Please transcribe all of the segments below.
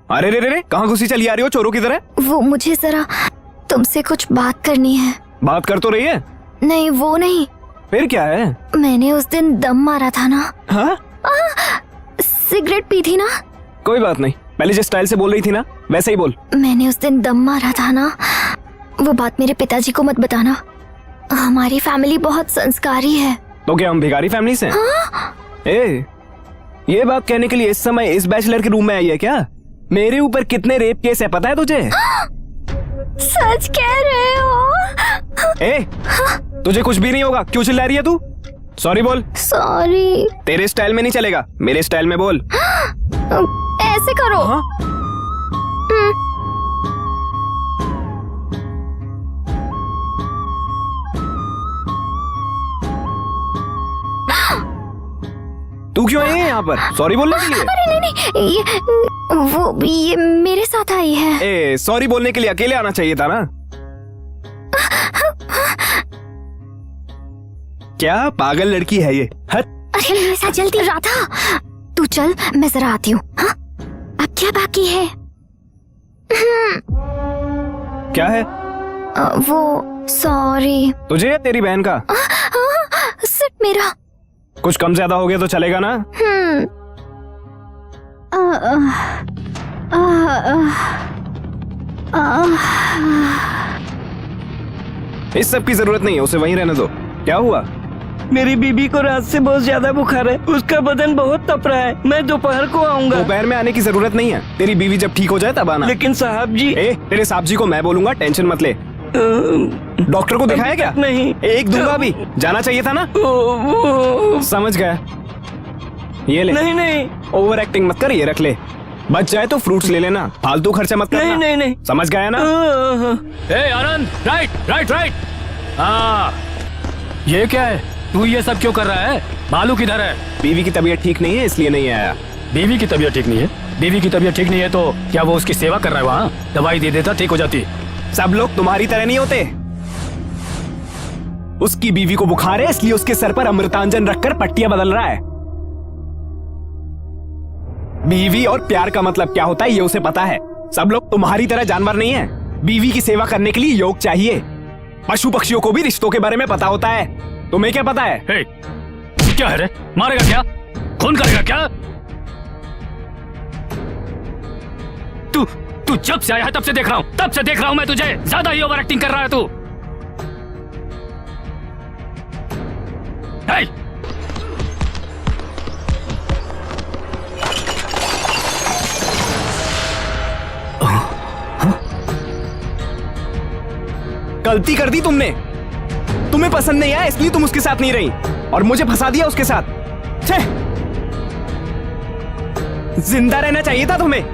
अरे रे रे रे, कहाँ घुसी चली आ रही हो चोरों की तरह? वो मुझे जरा तुमसे कुछ बात करनी है। बात कर तो रही है। नहीं वो नहीं, फिर क्या है? मैंने उस दिन दम मारा था ना। हाँ? सिगरेट पी थी ना। कोई बात नहीं, पहले जिस स्टाइल से बोल रही थी ना वैसे ही बोल। मैंने उस दिन दम मारा था ना, वो बात मेरे पिताजी को मत बताना। हमारी फैमिली बहुत संस्कारी है। तो क्या हम भिखारी फैमिली से हैं? हाँ? ये बात कहने के लिए इस समय इस बैचलर के रूम में आई है क्या? मेरे ऊपर कितने रेप केस है पता है तुझे? सच कह रहे हो? तुझे कुछ भी नहीं होगा, क्यों चिल्ला रही है तू? सॉरी बोल। सॉरी। तेरे स्टाइल में नहीं चलेगा, मेरे स्टाइल में बोल। ऐसे करो। हाँ? तू क्यों आई है यहाँ पर? सॉरी बोलने के लिए? अरे नहीं, ये मेरे साथ आई है। सॉरी बोलने के लिए अकेले आना चाहिए था ना। क्या पागल लड़की है ये? हट। अरे मेरे साथ जल्दी राधा, तू चल मैं जरा आती हूँ। हाँ? अब क्या बाकी है? क्या है? वो सॉरी। तुझे या तेरी बहन का? सिर्फ मेरा। कुछ कम ज्यादा हो गया तो चलेगा ना? इस सब की जरूरत नहीं है, उसे वहीं रहने दो। क्या हुआ? मेरी बीबी को रात से बहुत ज्यादा बुखार है, उसका बदन बहुत तप रहा है। मैं दोपहर को आऊंगा। दोपहर में आने की जरूरत नहीं है, तेरी बीवी जब ठीक हो जाए तब आना। लेकिन साहब जी। तेरे साहब जी को मैं बोलूंगा, टेंशन मत ले। डॉक्टर को दिखाया क्या? नहीं। एक दूंगा भी, जाना चाहिए था ना। समझ गया, ये ले। नहीं ओवर एक्टिंग मत कर, ये रख ले। बच जाए तो फ्रूट्स ले लेना, फालतू खर्चा मत करना। नहीं समझ गया ना? आनंद, राइट। हाँ, ये क्या है? तू ये सब क्यों कर रहा है? बालू किधर है? बीवी की तबीयत ठीक नहीं है इसलिए नहीं आया। बीवी की तबीयत ठीक नहीं है? बीवी की तबीयत ठीक नहीं है तो क्या वो उसकी सेवा कर रहा है वहाँ? दवाई दे देता, ठीक हो जाती। सब लोग तुम्हारी तरह नहीं होते। उसकी बीवी को बुखार है इसलिए उसके सर पर अमृतांजन रखकर पट्टियां बदल रहा है। बीवी और प्यार का मतलब क्या होता है ये उसे पता है। सब लोग तुम्हारी तरह जानवर नहीं है। बीवी की सेवा करने के लिए योग चाहिए। पशु पक्षियों को भी रिश्तों के बारे में पता होता है। तुम्हें क्या पता है? क्या है रे? मारेगा क्या? खून करेगा क्या? तू जब से आया है तब से देख रहा हूं मैं तुझे। ज्यादा ही ओवर एक्टिंग कर रहा है तू। गलती कर दी तुमने। तुम्हें पसंद नहीं आया इसलिए तुम उसके साथ नहीं रही और मुझे फंसा दिया उसके साथ। जिंदा रहना चाहिए था तुम्हें,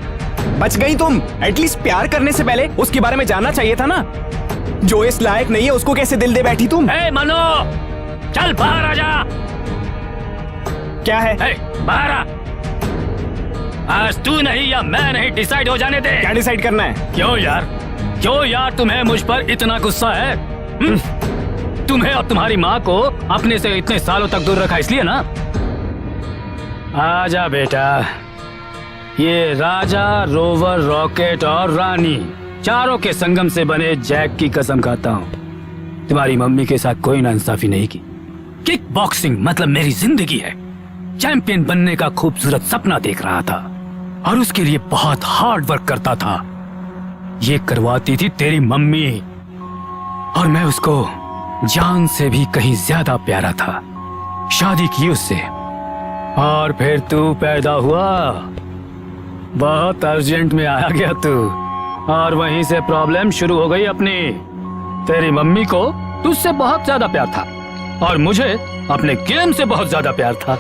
बच गई तुम। एटलीस्ट प्यार करने से पहले उसके बारे में जानना चाहिए था ना। जो इस लायक नहीं है उसको कैसे दिल दे बैठी तुम? मनो, चल बाहर आ जा। क्या है? बाहर आ। आज तू नहीं या मैं नहीं, डिसाइड हो जाने दे। क्या डिसाइड करना है? क्यों यार तुम्हें मुझ पर इतना गुस्सा है? तुम्हें और तुम्हारी माँ को अपने से इतने सालों तक दूर रखा इसलिए ना? आजा बेटा, ये राजा, रोवर, रॉकेट और रानी चारों के संगम से बने जैक की कसम खाता हूँ, तुम्हारी मम्मी के साथ कोई नाइंसाफी नहीं की। किक बॉक्सिंग मतलब मेरी जिंदगी है। चैंपियन बनने का खूबसूरत सपना देख रहा था और उसके लिए बहुत हार्ड वर्क करता था। ये करवाती थी तेरी मम्मी और मैं उसको जान से भी कहीं ज्यादा प्यारा था। शादी की उससे और फिर तू पैदा हुआ। बहुत अर्जेंट में आया गया तू और वहीं से प्रॉब्लम शुरू हो गई अपनी। तेरी मम्मी को तुझसे बहुत ज्यादा प्यार था और मुझे अपने गेम से बहुत ज्यादा प्यार था।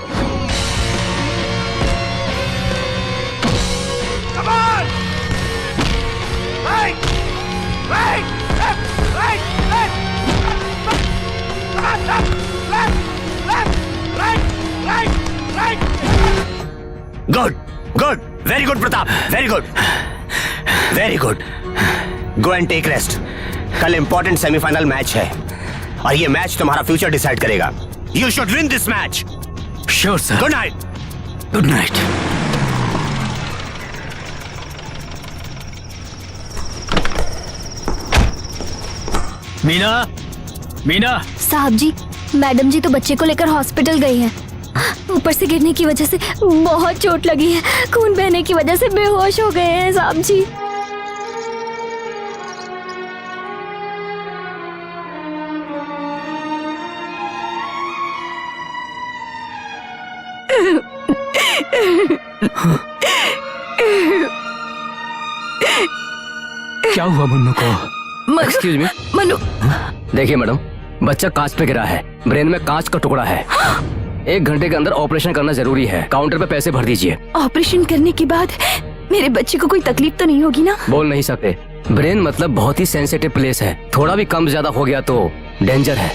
Good, very good Pratap, very good. Go and take rest. कल इंपॉर्टेंट सेमीफाइनल मैच है और ये मैच तुम्हारा फ्यूचर डिसाइड करेगा। You should win this match. Sure sir. Good night. Good night. Meena, Meena, साहब जी, मैडम जी तो बच्चे को लेकर हॉस्पिटल गई हैं। ऊपर से गिरने की वजह से बहुत चोट लगी है। खून बहने की वजह से बेहोश हो गए हैं साहब जी। क्या हुआ मुन्नू को? Excuse me. मनु, देखिए मैडम, बच्चा कांच पे गिरा है, ब्रेन में कांच का टुकड़ा है। 1 घंटे के अंदर ऑपरेशन करना जरूरी है। काउंटर पे पैसे भर दीजिए। ऑपरेशन करने के बाद मेरे बच्चे को कोई तकलीफ तो नहीं होगी ना? बोल नहीं सकते। ब्रेन मतलब बहुत ही सेंसिटिव प्लेस है। थोड़ा भी कम ज्यादा हो गया तो डेंजर है।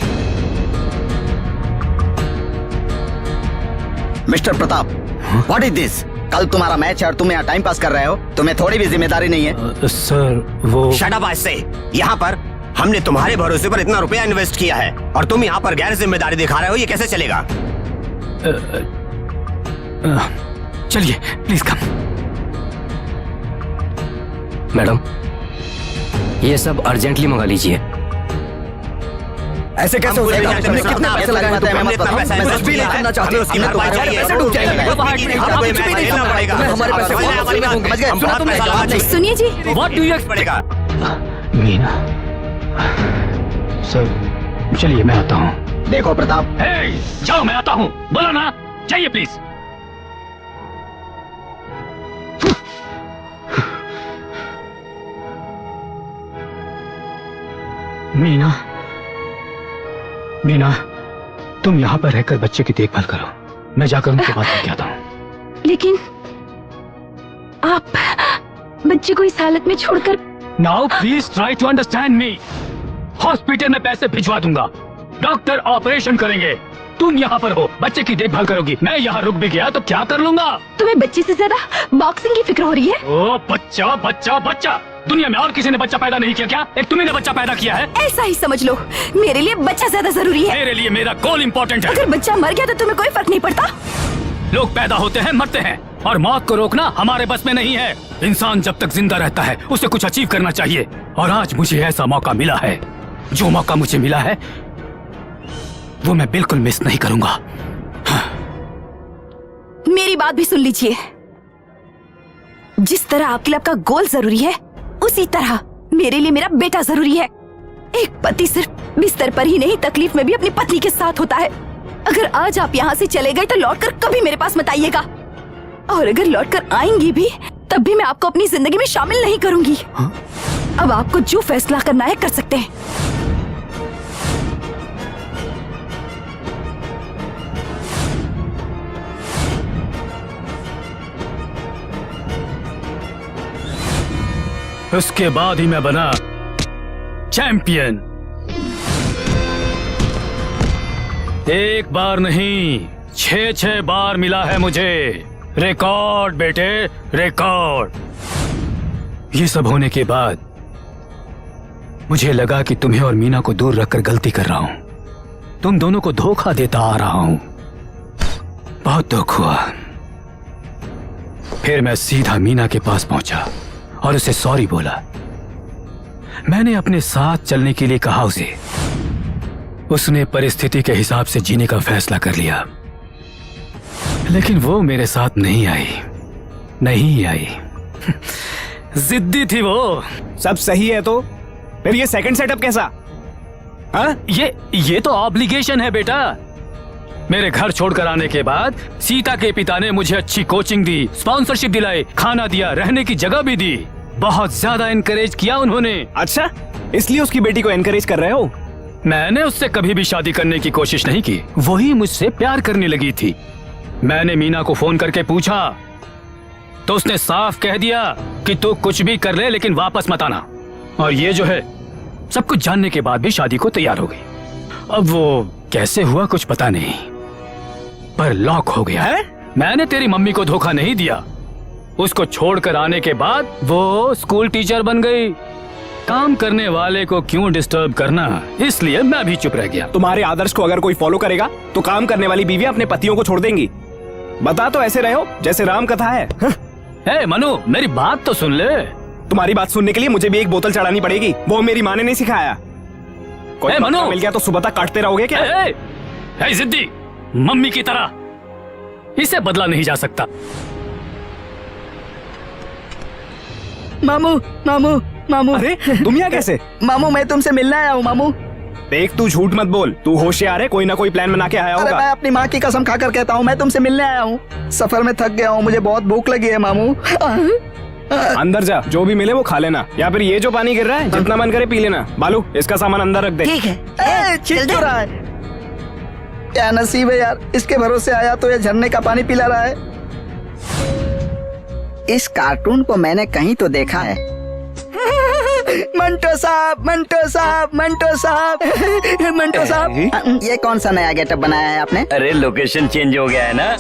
Mister Pratap, what is this? कल तुम्हारा मैच है और तुम यहाँ टाइम पास कर रहे हो। तुम्हें थोड़ी भी जिम्मेदारी नहीं है। सर वो शट अप आज से। यहाँ पर हमने तुम्हारे भरोसे पर इतना रुपया इन्वेस्ट किया है और तुम यहाँ पर गैर जिम्मेदारी दिखा रहे हो, ये कैसे चलेगा? चलिए प्लीज कम। मैडम, ये सब अर्जेंटली मंगा लीजिए। ऐसे कैसे हो जाएगा? तुमने कितना पैसा लगाया था? मैं मत बताओ। मैं कुछ भी नहीं करना चाहती। हमने तुम्हारे पैसे डूब जाएंगे। हमारे पैसे समझ गए? सुना तुमने? सुनिए जी, what do you expect? Meena, sir चलिए मैं आता हूँ। देखो प्रताप, जाओ मैं आता हूँ। बोलो ना, चाहिए प्लीज। मीना, मीना, तुम यहाँ पर रहकर बच्चे की देखभाल करो। मैं जाकर उनके बात करके आता हूँ। लेकिन आप बच्चे को इस हालत में छोड़कर। Now please try to understand me. Hospital में पैसे भिजवा दूंगा, डॉक्टर ऑपरेशन करेंगे, तुम यहाँ पर हो, बच्चे की देखभाल करोगी। मैं यहाँ रुक भी गया तो क्या कर लूंगा? तुम्हें बच्चे से ज्यादा बॉक्सिंग की फिक्र हो रही है। ओ बच्चा बच्चा बच्चा, दुनिया में और किसी ने बच्चा पैदा नहीं किया क्या? एक तुम्ही ने बच्चा पैदा किया है। ऐसा ही समझ लो, मेरे लिए बच्चा ज्यादा जरूरी है। मेरे लिए मेरा गोल इम्पोर्टेंट है। अगर बच्चा मर गया तो तुम्हें कोई फर्क नहीं पड़ता। लोग पैदा होते हैं, मरते हैं, और मौत को रोकना हमारे बस में नहीं है। इंसान जब तक जिंदा रहता है उसे कुछ अचीव करना चाहिए, और आज मुझे ऐसा मौका मिला है। जो मौका मुझे मिला है वो मैं बिल्कुल मिस नहीं करूंगा। मेरी बात भी सुन लीजिए। जिस तरह आपके लिए आपका गोल जरूरी है, उसी तरह मेरे लिए मेरा बेटा जरूरी है। एक पति सिर्फ बिस्तर पर ही नहीं, तकलीफ में भी अपनी पत्नी के साथ होता है। अगर आज आप यहाँ से चले गए तो लौटकर कभी मेरे पास मत आइएगा, और अगर लौटकर आएंगी भी तब भी मैं आपको अपनी जिंदगी में शामिल नहीं करूंगी। अब आपको जो फैसला करना है कर सकते हैं। उसके बाद ही मैं बना चैंपियन। एक बार नहीं, 6 बार मिला है मुझे रिकॉर्ड बेटे, रिकॉर्ड। ये सब होने के बाद मुझे लगा कि तुम्हें और मीना को दूर रखकर गलती कर रहा हूं। तुम दोनों को धोखा देता आ रहा हूं। बहुत दुख हुआ। फिर मैं सीधा मीना के पास पहुंचा और उसे सॉरी बोला। मैंने अपने साथ चलने के लिए कहा उसे। उसने परिस्थिति के हिसाब से जीने का फैसला कर लिया, लेकिन वो मेरे साथ नहीं आई। जिद्दी थी वो। सब सही है तो फिर ये सेकंड सेटअप कैसा? हाँ? ये तो ऑब्लिगेशन है बेटा। मेरे घर छोड़कर आने के बाद सीता के पिता ने मुझे अच्छी कोचिंग दी, स्पॉन्सरशिप दिलाई, खाना दिया, रहने की जगह भी दी। बहुत ज्यादा एनकरेज किया उन्होंने। अच्छा, इसलिए उसकी बेटी को एनकरेज कर रहे हो? मैंने उससे कभी भी शादी करने की कोशिश नहीं की, वही मुझसे प्यार करने लगी थी। मैंने मीना को फोन करके पूछा तो उसने साफ कह दिया कि तू कुछ भी कर ले लेकिन वापस मत आना। और ये जो है, सब कुछ जानने के बाद भी शादी को तैयार हो गई। अब वो कैसे हुआ कुछ पता नहीं, पर लॉक हो गया है। मैंने तेरी मम्मी को धोखा नहीं दिया। उसको छोड़कर आने के बाद वो स्कूल टीचर बन गई। काम करने वाले को क्यों डिस्टर्ब करना, इसलिए मैं भी चुप रह गया। तुम्हारे आदर्श को अगर कोई फॉलो करेगा तो काम करने वाली बीवियां अपने पतियों को छोड़ देंगी। बता तो ऐसे रहे हो जैसे राम कथा है। हे मनु, मेरी बात तो सुन ले। तुम्हारी बात सुनने के लिए मुझे भी एक बोतल चढ़ानी पड़ेगी। वो मेरी माँ ने नहीं सिखाया। कोई ए, मनु! मौका मिल गया तो सुबह तक काटते रहोगे क्या? ए, ए, ए, जिद्दी मम्मी की तरह इसे बदला नहीं जा सकता। मामू मामू मामू अरे तुम यहाँ कैसे? मामू मैं तुमसे मिलने आया हूँ मामू। देख तू झूठ मत बोल, तू होशियार है, कोई ना कोई प्लान बना के आया अरे होगा। मैं अपनी माँ की कसम खाकर कहता हूँ मैं तुमसे मिलने आया हूँ। सफर में थक गया हूँ, मुझे बहुत भूख लगी है मामू। अंदर जा, जो भी मिले वो खा लेना, या फिर ये जो पानी गिर रहा है जितना मन करे पी लेना। बालू इसका सामान अंदर रख दे। ठीक है। छिल क्यों रहा है? क्या नसीब है यार, इसके भरोसे आया तो ये झरने का पानी पिला रहा है। इस कार्टून को मैंने कहीं तो देखा है। मंटो साहब, मंटो साहब, मंटो साहब, मंटो साहब। ये कौन सा नया गेटअप बनाया है आपने? अरे लोकेशन चेंज हो गया है ना,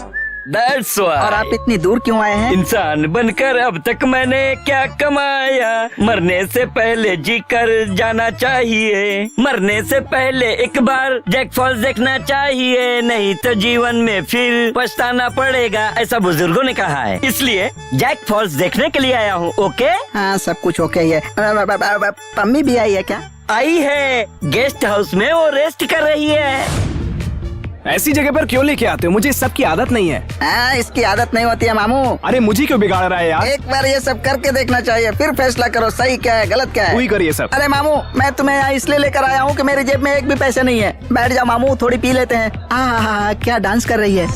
दैट्स व्हाई। और आप इतनी दूर क्यों आए हैं? इंसान बनकर अब तक मैंने क्या कमाया, मरने से पहले जी कर जाना चाहिए, मरने से पहले एक बार जैक फॉल्स देखना चाहिए, नहीं तो जीवन में फिर पछताना पड़ेगा, ऐसा बुजुर्गों ने कहा है, इसलिए जैक फॉल्स देखने के लिए आया हूँ। ओके? हाँ सब कुछ ओके ही है। पम्मी भी आई है क्या? आई है, गेस्ट हाउस में वो रेस्ट कर रही है। ऐसी जगह पर क्यों लेके आते हो? मुझे इस सब की आदत नहीं है। हाँ इसकी आदत नहीं होती है मामू। अरे मुझे क्यों बिगाड़ रहा है यार? एक बार ये सब करके देखना चाहिए, फिर फैसला करो सही क्या है गलत क्या तू ही है। कर ये सब। अरे मामू मैं तुम्हें यहाँ इसलिए लेकर आया हूँ कि मेरी जेब में एक भी पैसे नहीं है। बैठ जाओ मामू, थोड़ी पी लेते हैं। क्या डांस कर रही है।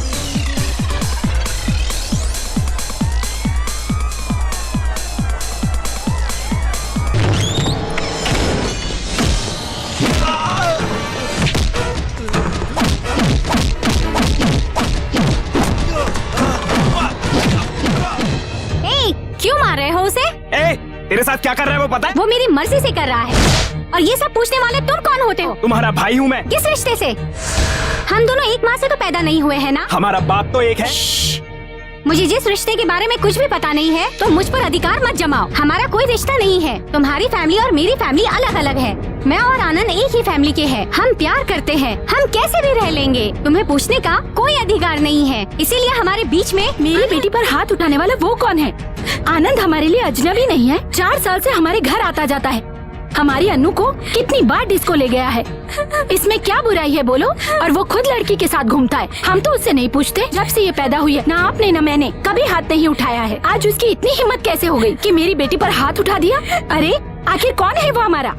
क्यों मार रहे हो उसे? ए, तेरे साथ क्या कर रहा है वो पता है? वो मेरी मर्जी से कर रहा है। और ये सब पूछने वाले तुम कौन होते हो? तुम्हारा भाई हूँ मैं। किस रिश्ते से? हम दोनों एक माँ से तो पैदा नहीं हुए हैं ना? हमारा बाप तो एक है। मुझे जिस रिश्ते के बारे में कुछ भी पता नहीं है तो मुझ पर अधिकार मत जमाओ। हमारा कोई रिश्ता नहीं है। तुम्हारी फैमिली और मेरी फैमिली अलग अलग है। मैं और आनंद एक ही फैमिली के हैं। हम प्यार करते हैं, हम कैसे भी रह लेंगे। तुम्हें पूछने का कोई अधिकार नहीं है, इसीलिए हमारे बीच में। मेरी बेटी पर हाथ उठाने वाला वो कौन है? आनंद हमारे लिए अजनबी नहीं है, 4 साल से हमारे घर आता जाता है। हमारी अन्नू को कितनी बार डिस्को ले गया है, इसमें क्या बुराई है बोलो? और वो खुद लड़की के साथ घूमता है, हम तो उससे नहीं पूछते। जब से ये पैदा हुई है ना आपने ना मैंने कभी हाथ नहीं उठाया है। आज उसकी इतनी हिम्मत कैसे हो गई कि मेरी बेटी पर हाथ उठा दिया? अरे आखिर कौन है वो हमारा?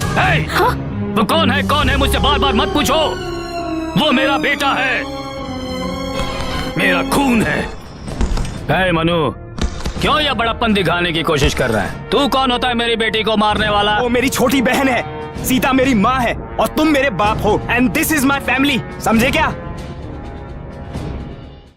हाँ? वो कौन है मुझसे बार बार मत पूछो। वो मेरा बेटा है, मेरा खून है। है मनु, क्यों ये बड़प्पन दिखाने की कोशिश कर रहा है? तू कौन होता है मेरी बेटी को मारने वाला? वो मेरी छोटी बहन है, सीता मेरी माँ है और तुम मेरे बाप हो। And this is my family, समझे क्या?